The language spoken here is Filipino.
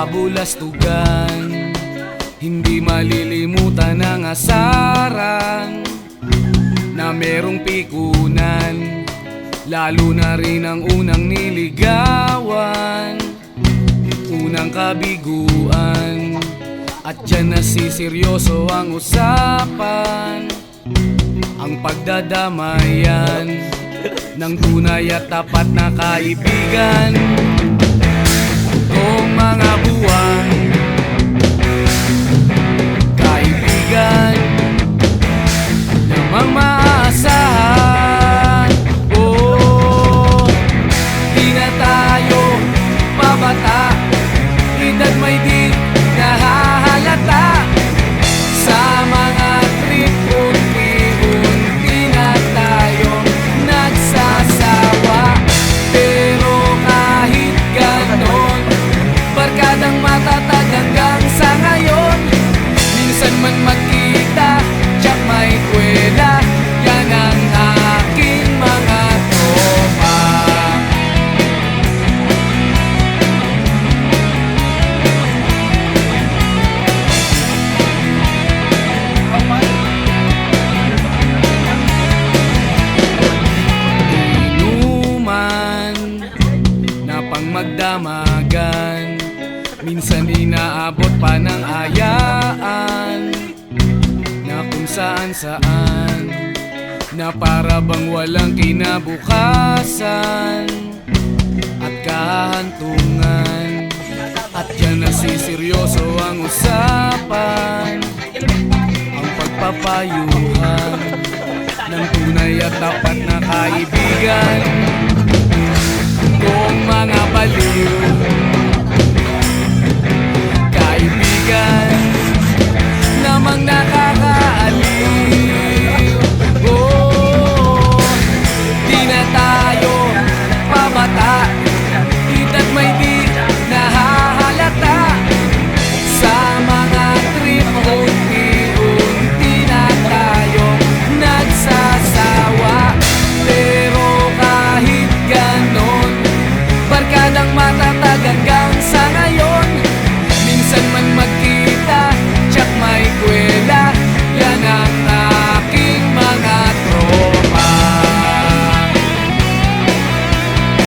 kabulastugan. Hindi malilimutan ang asaran na merong pikunan, lalo na rin ang unang niligawan, unang kabiguan. At dyan nasiseryoso ang usapan, ang pagdadamayan ng tunay at tapat na kaibigan. Kung mga buwan, kaibigan namang maaasahan. Oh, di na tayo pabata, edad may di nahahalata. Sa mga trip, unti-unti na tayong nagsasawa. Pero kahit ganon, barkadang matatag hanggang sa ngayon. Minsan man magkita, tsak may kwela, yan ang aking mga tropa. Inuman na pang magdamagan, minsan inaabot pa ng ayaan, na kung saan-saan, na para bang walang kinabukasan at kahantungan. At dyan nasiseryoso ang usapan, ang pagpapayuhan ng tunay at tapat na kaibigan. Kung mga baliw, kaibigan namang nakakaaliw.